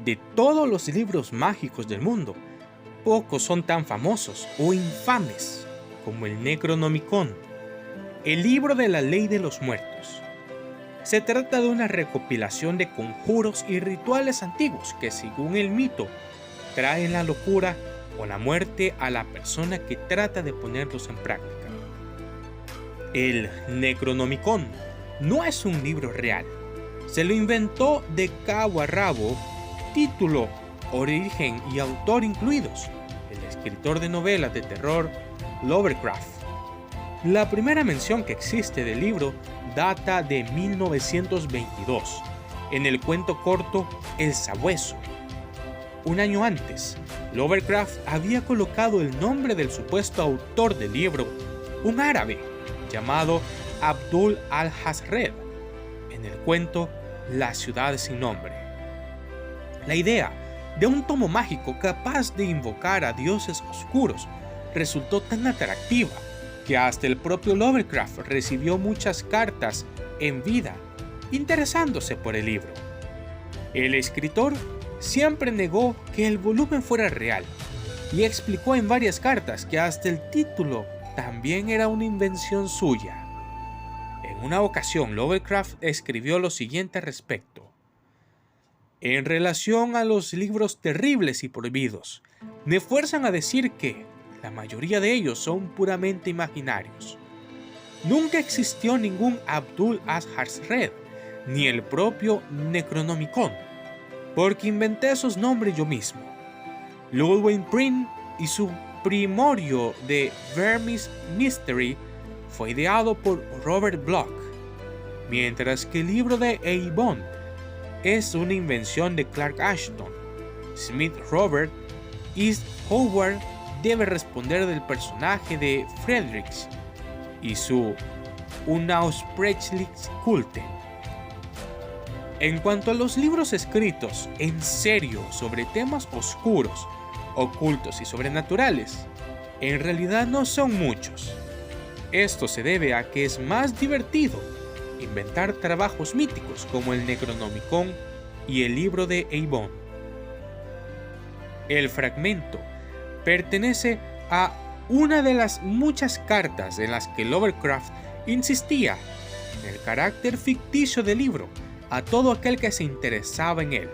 De todos los libros mágicos del mundo, pocos son tan famosos o infames como el Necronomicon, el libro de la ley de los muertos. Se trata de una recopilación de conjuros y rituales antiguos que, según el mito, traen la locura o la muerte a la persona que trata de ponerlos en práctica. El Necronomicon no es un libro real. Se lo inventó de cabo a rabo, título, origen y autor incluidos, el escritor de novelas de terror Lovecraft. La primera mención que existe del libro data de 1922, en el cuento corto El Sabueso. Un año antes, Lovecraft había colocado el nombre del supuesto autor del libro, un árabe llamado Abdul al-Hazred, en el cuento La ciudad sin nombre. La idea de un tomo mágico capaz de invocar a dioses oscuros resultó tan atractiva que hasta el propio Lovecraft recibió muchas cartas en vida interesándose por el libro. El escritor siempre negó que el volumen fuera real y explicó en varias cartas que hasta el título también era una invención suya. En una ocasión, Lovecraft escribió lo siguiente al respecto: en relación a los libros terribles y prohibidos, me fuerzan a decir que la mayoría de ellos son puramente imaginarios. Nunca existió ningún Abdul al-Hazred, ni el propio Necronomicon, porque inventé esos nombres yo mismo. Ludwig Prynne y su Grimorio de Vermis Mystery fue ideado por Robert Bloch, mientras que el libro de Eibon es una invención de Clark Ashton. Smith Robert East Howard debe responder del personaje de Fredericks y su Unaussprechlich Kulte. En cuanto a los libros escritos en serio sobre temas oscuros, ocultos y sobrenaturales, en realidad no son muchos. Esto se debe a que es más divertido inventar trabajos míticos como el Necronomicon y el libro de Eibon. El fragmento pertenece a una de las muchas cartas en las que Lovecraft insistía en el carácter ficticio del libro a todo aquel que se interesaba en él.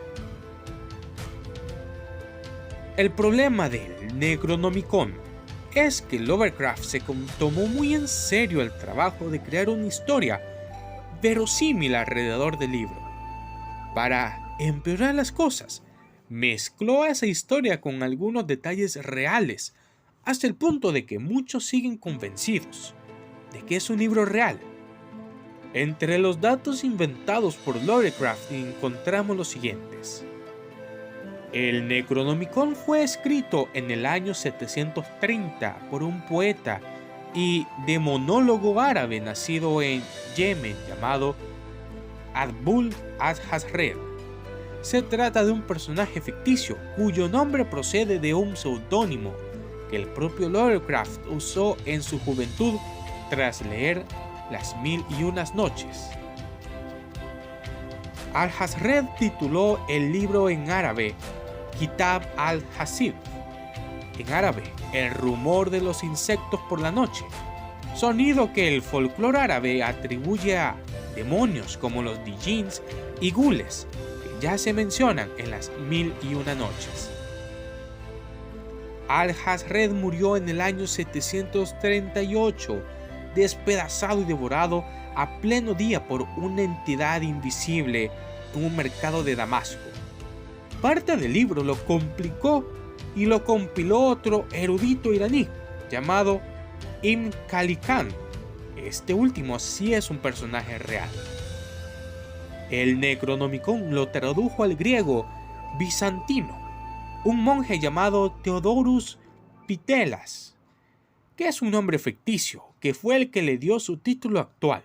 El problema del Necronomicon es que Lovecraft se tomó muy en serio el trabajo de crear una historia verosímil alrededor del libro. Para empeorar las cosas, mezcló esa historia con algunos detalles reales, hasta el punto de que muchos siguen convencidos de que es un libro real. Entre los datos inventados por Lovecraft encontramos los siguientes. El Necronomicon fue escrito en el año 730 por un poeta y demonólogo árabe nacido en Yemen llamado Abdul al-Hazred. Se trata de un personaje ficticio cuyo nombre procede de un seudónimo que el propio Lovecraft usó en su juventud tras leer Las Mil y Unas Noches. Al-Hazred tituló el libro en árabe Kitab al-Hasid, en árabe el rumor de los insectos por la noche, sonido que el folclore árabe atribuye a demonios como los djinns y gules que ya se mencionan en Las Mil y Una Noches. Al-Hazred murió en el año 738, despedazado y devorado a pleno día por una entidad invisible en un mercado de Damasco. Parte del libro lo complicó y lo compiló otro erudito iraní llamado Ibn Khaldun. Este último sí es un personaje real. El Necronomicon lo tradujo al griego bizantino un monje llamado Theodorus Pitelas, que es un nombre ficticio que fue el que le dio su título actual.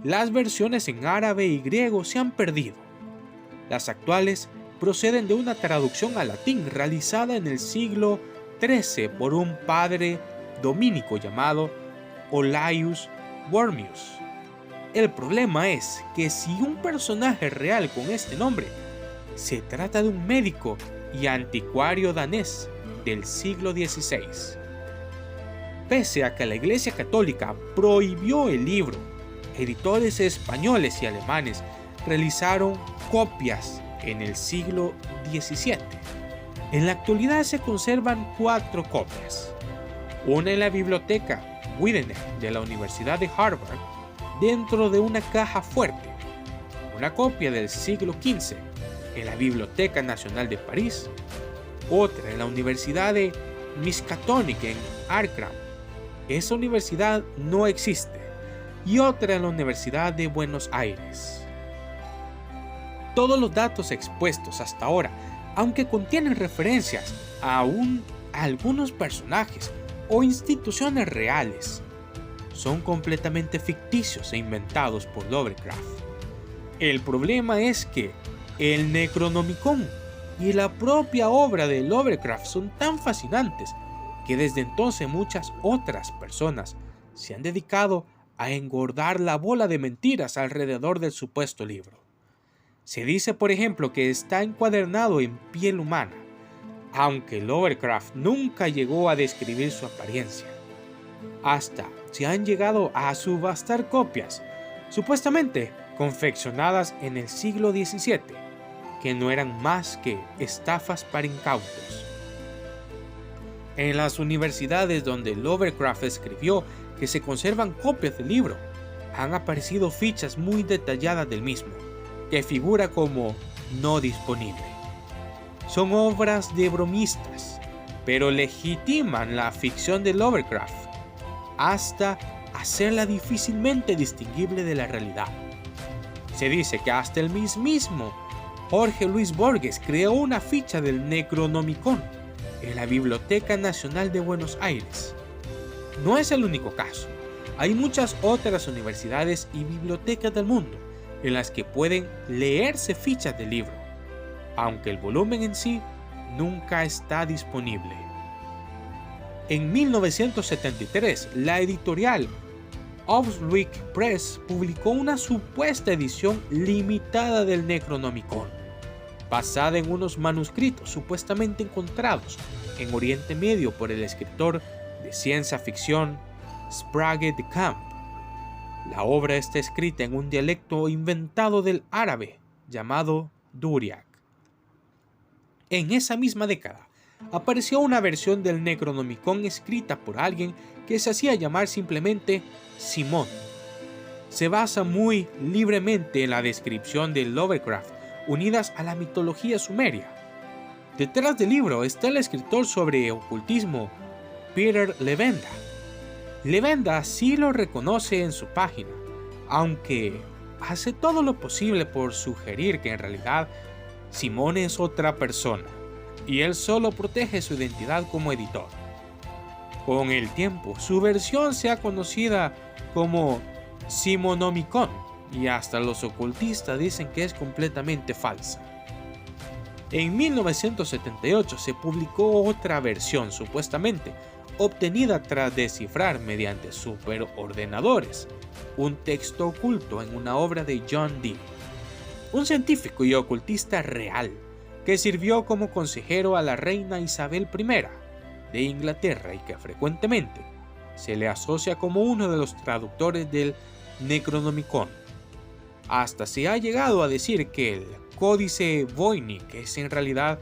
Las versiones en árabe y griego se han perdido. Las actuales proceden de una traducción al latín realizada en el siglo XIII por un padre dominico llamado Olaius Wormius. El problema es que si un personaje real con este nombre Se trata de un médico y anticuario danés del siglo XVI. Pese a que la Iglesia Católica prohibió el libro, editores españoles y alemanes realizaron copias en el siglo XVII. En la actualidad se conservan 4 copias. Una en la biblioteca Widener de la Universidad de Harvard, dentro de una caja fuerte. Una copia del siglo XV en la Biblioteca Nacional de París. Otra en la Universidad de Miskatonic en Ankara. Esa universidad no existe. Y otra en la Universidad de Buenos Aires. Todos los datos expuestos hasta ahora, aunque contienen referencias a algunos personajes o instituciones reales, son completamente ficticios e inventados por Lovecraft. El problema es que el Necronomicon y la propia obra de Lovecraft son tan fascinantes que desde entonces muchas otras personas se han dedicado a engordar la bola de mentiras alrededor del supuesto libro. Se dice, por ejemplo, que está encuadernado en piel humana, aunque Lovecraft nunca llegó a describir su apariencia. Hasta se han llegado a subastar copias, supuestamente confeccionadas en el siglo XVII, que no eran más que estafas para incautos. En las universidades donde Lovecraft escribió que se conservan copias del libro, han aparecido fichas muy detalladas del mismo, que figura como no disponible. Son obras de bromistas, pero legitiman la ficción de Lovecraft hasta hacerla difícilmente distinguible de la realidad. Se dice que hasta el mismísimo Jorge Luis Borges creó una ficha del Necronomicon en la Biblioteca Nacional de Buenos Aires. No es el único caso. Hay muchas otras universidades y bibliotecas del mundo en las que pueden leerse fichas del libro, aunque el volumen en sí nunca está disponible. En 1973, la editorial Owslwick Press publicó una supuesta edición limitada del Necronomicon, basada en unos manuscritos supuestamente encontrados en Oriente Medio por el escritor de ciencia ficción Sprague de Camp. La obra está escrita en un dialecto inventado del árabe llamado Duriak. En esa misma década, apareció una versión del Necronomicon escrita por alguien que se hacía llamar simplemente Simón. Se basa muy libremente en la descripción de Lovecraft unidas a la mitología sumeria. Detrás del libro está el escritor sobre ocultismo Peter Levenda. Levenda sí lo reconoce en su página, aunque hace todo lo posible por sugerir que en realidad Simón es otra persona y él solo protege su identidad como editor. Con el tiempo, su versión se ha conocida como Simonomicon y hasta los ocultistas dicen que es completamente falsa. En 1978 se publicó otra versión supuestamente obtenida tras descifrar mediante superordenadores un texto oculto en una obra de John Dee, un científico y ocultista real que sirvió como consejero a la reina Isabel I de Inglaterra y que frecuentemente se le asocia como uno de los traductores del Necronomicon. Hasta se ha llegado a decir que el Códice Voynich es en realidad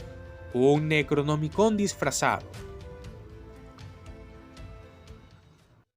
un Necronomicon disfrazado.